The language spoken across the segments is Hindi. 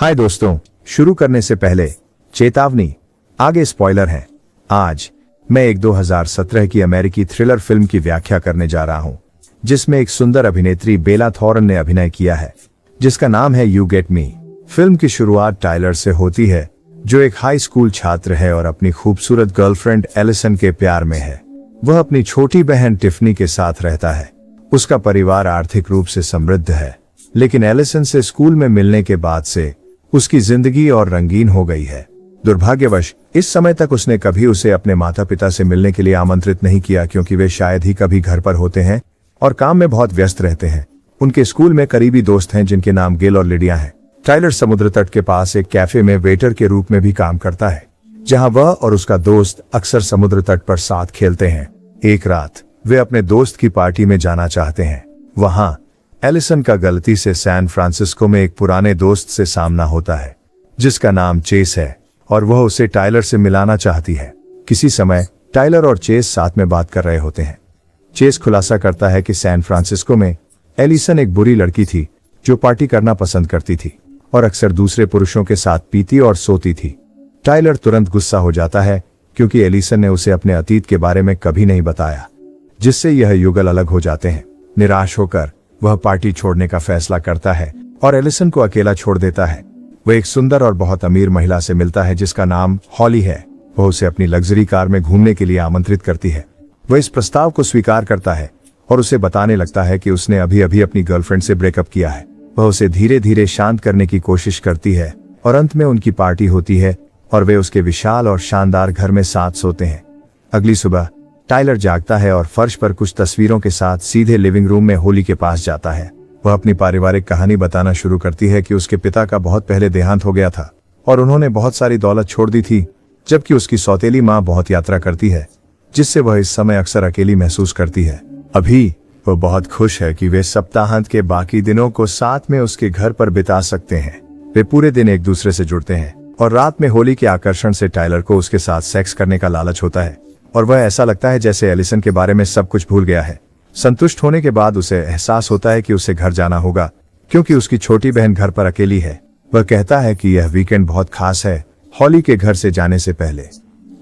हाय दोस्तों, शुरू करने से पहले चेतावनी, आगे स्पॉइलर है। आज मैं एक 2017 की अमेरिकी थ्रिलर फिल्म की व्याख्या करने जा रहा हूं, जिसमें एक सुंदर अभिनेत्री बेला थॉर्न ने अभिनय किया है, जिसका नाम है यू गेट मी। फिल्म की शुरुआत टाइलर से होती है, जो एक हाई स्कूल छात्र है और अपनी खूबसूरत गर्लफ्रेंड एलिसन के प्यार में है। वह अपनी छोटी बहन टिफनी के साथ रहता है। उसका परिवार आर्थिक रूप से समृद्ध है, लेकिन एलिसन से स्कूल में मिलने के बाद से उसकी जिंदगी और रंगीन हो गई है। दुर्भाग्यवश इस समय तक उसने कभी उसे अपने माता पिता से मिलने के लिए आमंत्रित नहीं किया, क्योंकि वे शायद ही कभी घर पर होते हैं और काम में बहुत व्यस्त रहते हैं। उनके स्कूल में करीबी दोस्त हैं जिनके नाम गेल और लिडिया हैं। टाइलर समुद्र तट के पास एक कैफे में वेटर के रूप में भी काम करता है, जहां वह और उसका दोस्त अक्सर समुद्र तट पर साथ खेलते हैं। एक रात वे अपने दोस्त की पार्टी में जाना चाहते हैं। वहां एलिसन का गलती से सैन फ्रांसिस्को में एक पुराने दोस्त से सामना होता है, जिसका नाम चेस है, और वह उसे टाइलर से मिलाना चाहती है। किसी समय टाइलर और चेस साथ में बात कर रहे होते हैं। चेस खुलासा करता है कि सैन फ्रांसिस्को में एलिसन एक बुरी लड़की थी, जो पार्टी करना पसंद करती थी और अक्सर दूसरे पुरुषों के साथ पीती और सोती थी। टाइलर तुरंत गुस्सा हो जाता है, क्योंकि एलिसन ने उसे अपने अतीत के बारे में कभी नहीं बताया, जिससे यह युगल अलग हो जाते हैं। निराश होकर वह पार्टी छोड़ने का फैसला करता है और एलिसन को अकेला छोड़ देता है। वह एक सुंदर और बहुत अमीर महिला से मिलता है, जिसका नाम हॉली है। वह उसे अपनी लग्जरी कार में घूमने के लिए आमंत्रित करती है। वह इस प्रस्ताव को स्वीकार करता है और उसे बताने लगता है कि उसने अभी अभी अपनी गर्लफ्रेंड से ब्रेकअप किया है। वह उसे धीरे धीरे शांत करने की कोशिश करती है और अंत में उनकी पार्टी होती है और वे उसके विशाल और शानदार घर में साथ सोते हैं। अगली सुबह टाइलर जागता है और फर्श पर कुछ तस्वीरों के साथ सीधे लिविंग रूम में होली के पास जाता है। वह अपनी पारिवारिक कहानी बताना शुरू करती है कि उसके पिता का बहुत पहले देहांत हो गया था और उन्होंने बहुत सारी दौलत छोड़ दी थी, जबकि उसकी सौतेली माँ बहुत यात्रा करती है, जिससे वह इस समय अक्सर अकेली महसूस करती है। अभी वह बहुत खुश है कि वे सप्ताहांत के बाकी दिनों को साथ में उसके घर पर बिता सकते हैं। वे पूरे दिन एक दूसरे से जुड़ते हैं और रात में होली के आकर्षण से टाइलर को उसके साथ सेक्स करने का लालच होता है और वह ऐसा लगता है जैसे एलिसन के बारे में सब कुछ भूल गया है। संतुष्ट होने के बाद उसे एहसास होता है कि उसे घर जाना होगा, क्योंकि उसकी छोटी बहन घर पर अकेली है। वह कहता है कि यह वीकेंड बहुत खास है। हॉली के घर से जाने से पहले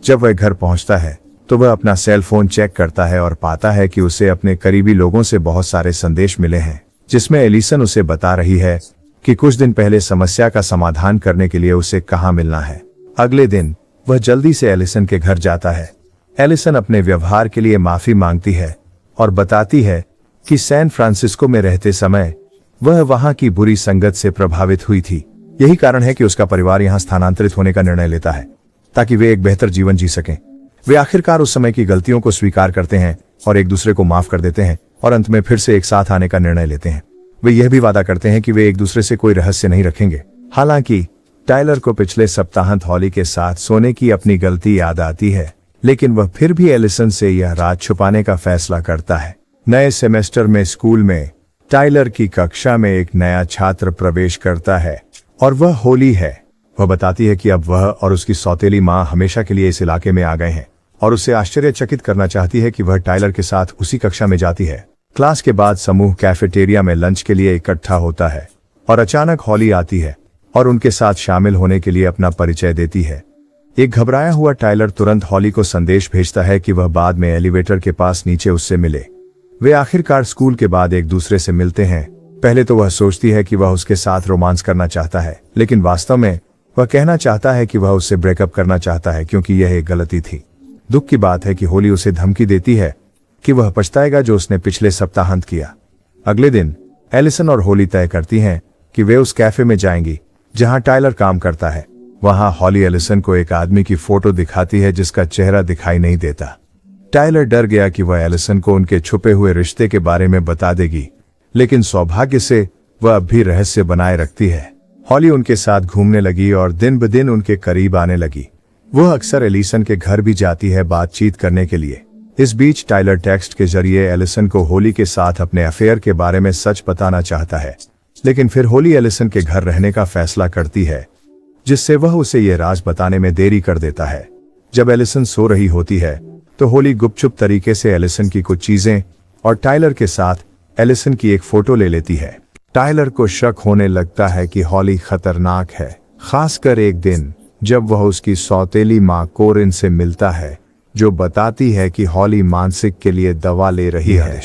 जब वह घर पहुंचता है तो वह अपना सेल फोन चेक करता है और पाता है कि उसे अपने करीबी लोगों से बहुत सारे संदेश मिले हैं, जिसमें एलिसन उसे बता रही है कि कुछ दिन पहले समस्या का समाधान करने के लिए उसे कहाँ मिलना है। अगले दिन वह जल्दी से एलिसन के घर जाता है। एलिसन अपने व्यवहार के लिए माफी मांगती है और बताती है कि सैन फ्रांसिस्को में रहते समय वह वहां की बुरी संगत से प्रभावित हुई थी। यही कारण है कि उसका परिवार यहां स्थानांतरित होने का निर्णय लेता है, ताकि वे एक बेहतर जीवन जी सकें। वे आखिरकार उस समय की गलतियों को स्वीकार करते हैं और एक दूसरे को माफ कर देते हैं और अंत में फिर से एक साथ आने का निर्णय लेते हैं। वे यह भी वादा करते हैं कि वे एक दूसरे से कोई रहस्य नहीं रखेंगे। हालांकि टाइलर को पिछले सप्ताहांत हॉली के साथ सोने की अपनी गलती याद आती है, लेकिन वह फिर भी एलिसन से यह राज छुपाने का फैसला करता है। नए सेमेस्टर में स्कूल में टाइलर की कक्षा में एक नया छात्र प्रवेश करता है और वह होली है। वह बताती है कि अब वह और उसकी सौतेली माँ हमेशा के लिए इस इलाके में आ गए हैं और उसे आश्चर्यचकित करना चाहती है कि वह टाइलर के साथ उसी कक्षा में जाती है। क्लास के बाद समूह कैफेटेरिया में लंच के लिए इकट्ठा होता है और अचानक हॉली आती है और उनके साथ शामिल होने के लिए अपना परिचय देती है। एक घबराया हुआ टाइलर तुरंत हॉली को संदेश भेजता है कि वह बाद में एलिवेटर के पास नीचे उससे मिले। वे आखिरकार स्कूल के बाद एक दूसरे से मिलते हैं। पहले तो वह सोचती है कि वह उसके साथ रोमांस करना चाहता है, लेकिन वास्तव में वह कहना चाहता है कि वह उससे ब्रेकअप करना चाहता है, क्योंकि यह एक गलती थी। दुख की बात है कि होली उसे धमकी देती है कि वह पछताएगा जो उसने पिछले सप्ताहांत किया। अगले दिन एलिसन और होली तय करती हैं कि वे उस कैफे में जाएंगी जहां टाइलर काम करता है। वहां हॉली एलिसन को एक आदमी की फोटो दिखाती है जिसका चेहरा दिखाई नहीं देता। टाइलर डर गया कि वह एलिसन को उनके छुपे हुए रिश्ते के बारे में बता देगी, लेकिन सौभाग्य से वह अब भी रहस्य बनाए रखती है। हॉली उनके साथ घूमने लगी और दिन ब दिन उनके करीब आने लगी। वह अक्सर एलिसन के घर भी जाती है बातचीत करने के लिए। इस बीच टाइलर टेक्स्ट के जरिए एलिसन को होली के साथ अपने अफेयर के बारे में सच बताना चाहता है, लेकिन फिर होली एलिसन के घर रहने का फैसला करती है, जिससे वह उसे यह राज बताने में देरी कर देता है। जब एलिसन सो रही होती है तो होली गुपचुप तरीके से एलिसन की कुछ चीजें और टाइलर के साथ एलिसन की एक फोटो ले लेती है। टाइलर को शक होने लगता है कि हॉली खतरनाक है, खासकर एक दिन जब वह उसकी सौतेली माँ कोरिन से मिलता है, जो बताती है कि हॉली मानसिक के लिए दवा ले रही है।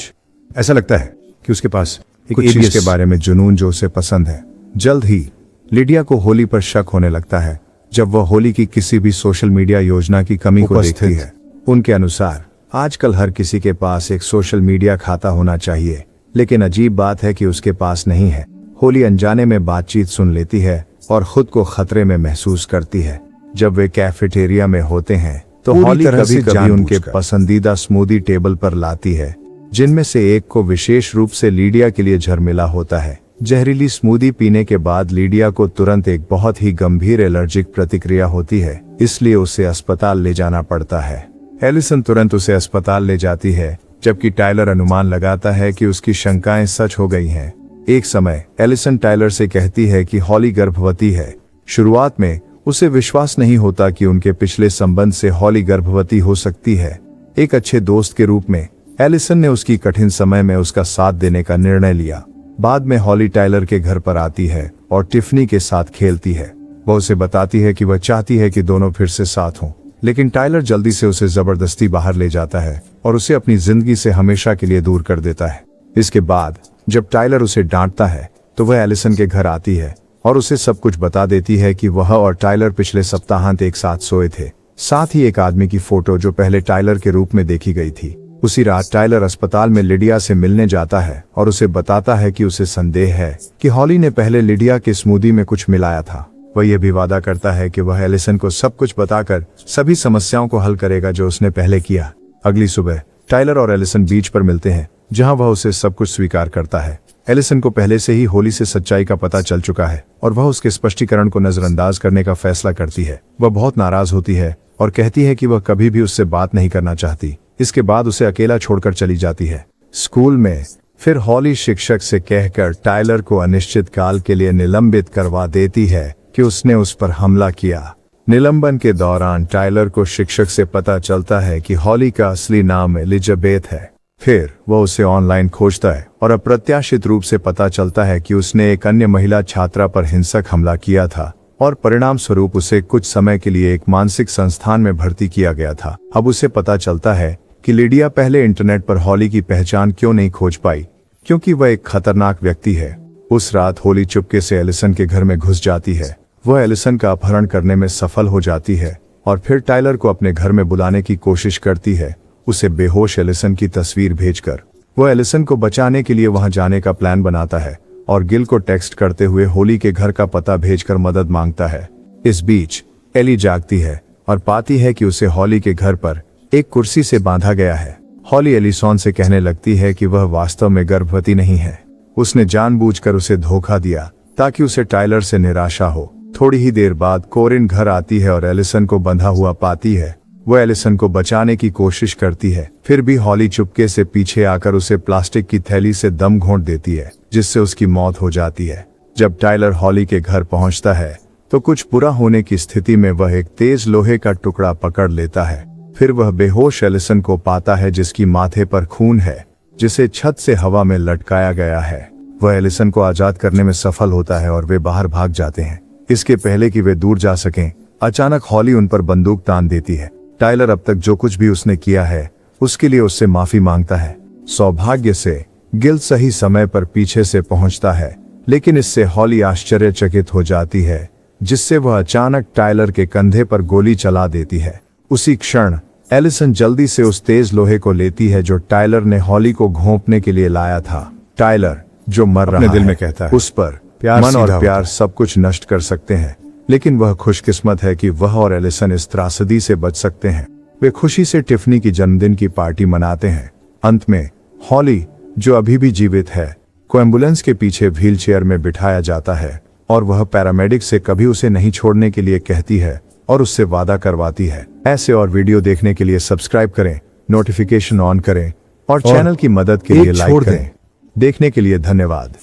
ऐसा लगता है कि उसके पास कुछ चीज के बारे में जुनून जो उसे पसंद है। जल्द ही लिडिया को होली पर शक होने लगता है जब वह होली की किसी भी सोशल मीडिया योजना की कमी को देखती है। उनके अनुसार आजकल हर किसी के पास एक सोशल मीडिया खाता होना चाहिए, लेकिन अजीब बात है कि उसके पास नहीं है। होली अनजाने में बातचीत सुन लेती है और खुद को खतरे में महसूस करती है। जब वे कैफेटेरिया में होते हैं तो हॉली कभी-कभी उनके पसंदीदा स्मूदी टेबल पर लाती है, जिनमें से एक को विशेष रूप से लिडिया के लिए झरमिला होता है। जहरीली स्मूदी पीने के बाद लिडिया को तुरंत एक बहुत ही गंभीर एलर्जिक प्रतिक्रिया होती है, इसलिए उसे अस्पताल ले जाना पड़ता है। एलिसन तुरंत उसे अस्पताल ले जाती है, जबकि टाइलर अनुमान लगाता है कि उसकी शंकाएं सच हो गई हैं। एक समय एलिसन टाइलर से कहती है कि हॉली गर्भवती है। शुरुआत में उसे विश्वास नहीं होता कि उनके पिछले संबंध से हॉली गर्भवती हो सकती है। एक अच्छे दोस्त के रूप में एलिसन ने उसकी कठिन समय में उसका साथ देने का निर्णय लिया। बाद में हॉली टाइलर के घर पर आती है और टिफनी के साथ खेलती है। वह उसे बताती है कि वह चाहती है कि दोनों फिर से साथ हों, लेकिन टाइलर जल्दी से उसे जबरदस्ती बाहर ले जाता है और उसे अपनी जिंदगी से हमेशा के लिए दूर कर देता है। इसके बाद जब टाइलर उसे डांटता है तो वह एलिसन के घर आती है और उसे सब कुछ बता देती है कि वह और टाइलर पिछले सप्ताहांत एक साथ सोए थे। साथ ही एक आदमी की फोटो जो पहले टाइलर के रूप में देखी गई थी। उसी रात टाइलर अस्पताल में लिडिया से मिलने जाता है और उसे बताता है कि उसे संदेह है कि हॉली ने पहले लिडिया के स्मूदी में कुछ मिलाया था। वह यह भी वादा करता है कि वह एलिसन को सब कुछ बताकर सभी समस्याओं को हल करेगा जो उसने पहले किया। अगली सुबह टाइलर और एलिसन बीच पर मिलते हैं, जहां वह उसे सब कुछ स्वीकार करता है। एलिसन को पहले से ही होली से सच्चाई का पता चल चुका है और वह उसके स्पष्टीकरण को नजरअंदाज करने का फैसला करती है। वह बहुत नाराज होती है और कहती है कि वह कभी भी उससे बात नहीं करना चाहती। इसके बाद उसे अकेला छोड़कर चली जाती है। स्कूल में फिर हॉली शिक्षक से कहकर टाइलर को अनिश्चित काल के लिए निलंबित करवा देती है कि उसने उस पर हमला किया। निलंबन के दौरान टाइलर को शिक्षक से पता चलता है कि हॉली का असली नाम एलिजाबेथ है। फिर वह उसे ऑनलाइन खोजता है और अप्रत्याशित रूप से पता चलता है कि उसने एक अन्य महिला छात्रा पर हिंसक हमला किया था और परिणाम स्वरूप उसे कुछ समय के लिए एक मानसिक संस्थान में भर्ती किया गया था। अब उसे पता चलता है कि लिडिया पहले इंटरनेट पर हॉली की पहचान क्यों नहीं खोज पाई, क्योंकि वह एक खतरनाक व्यक्ति है। उस रात होली चुपके से एलिसन के घर में घुस जाती है। वह एलिसन का अपहरण करने में सफल हो जाती है और फिर टाइलर को अपने घर में बुलाने की कोशिश करती है, उसे बेहोश एलिसन की तस्वीर भेजकर। वह एलिसन को बचाने के लिए वहां जाने का प्लान बनाता है और गिल को टेक्स्ट करते हुए होली के घर का पता भेजकर मदद मांगता है। इस बीच एली जागती है और पाती है कि उसे हॉली के घर पर एक कुर्सी से बांधा गया है। हॉली एलिसन से कहने लगती है कि वह वास्तव में गर्भवती नहीं है। उसने जानबूझकर उसे धोखा दिया ताकि उसे टाइलर से निराशा हो। थोड़ी ही देर बाद कोरिन घर आती है और एलिसन को बंधा हुआ पाती है। वह एलिसन को बचाने की कोशिश करती है, फिर भी हॉली चुपके से पीछे आकर उसे प्लास्टिक की थैली से दम घोंट देती है, जिससे उसकी मौत हो जाती है। जब टाइलर हॉली के घर पहुंचता है तो कुछ बुरा होने की स्थिति में वह एक तेज लोहे का टुकड़ा पकड़ लेता है। फिर वह बेहोश एलिसन को पाता है, जिसकी माथे पर खून है, जिसे छत से हवा में लटकाया गया है। वह एलिसन को आजाद करने में सफल होता है और वे बाहर भाग जाते हैं। इसके पहले कि वे दूर जा सकें, अचानक हॉली उन पर बंदूक तान देती है। टाइलर अब तक जो कुछ भी उसने किया है उसके लिए उससे माफी मांगता है। सौभाग्य से गिल सही समय पर पीछे से पहुंचता है, लेकिन इससे हॉली आश्चर्यचकित हो जाती है, जिससे वह अचानक टाइलर के कंधे पर गोली चला देती है। उसी क्षण एलिसन जल्दी से उस तेज लोहे को लेती है जो टाइलर ने हॉली को घोंपने के लिए लाया था। टाइलर जो मर रहा दिल में कहता है उस पर मन और प्यार सब कुछ नष्ट कर सकते हैं, लेकिन वह खुशकिस्मत है कि वह और एलिसन इस त्रासदी से बच सकते हैं। वे खुशी से टिफनी की जन्मदिन की पार्टी मनाते हैं। अंत में हॉली, जो अभी भी जीवित है, को एम्बुलेंस के पीछे व्हीलचेयर में बिठाया जाता है और वह पैरामेडिक से कभी उसे नहीं छोड़ने के लिए कहती है और उससे वादा करवाती है। ऐसे और वीडियो देखने के लिए सब्सक्राइब करें, नोटिफिकेशन ऑन करें और चैनल की मदद के लिए लाइक करें। देखने के लिए धन्यवाद।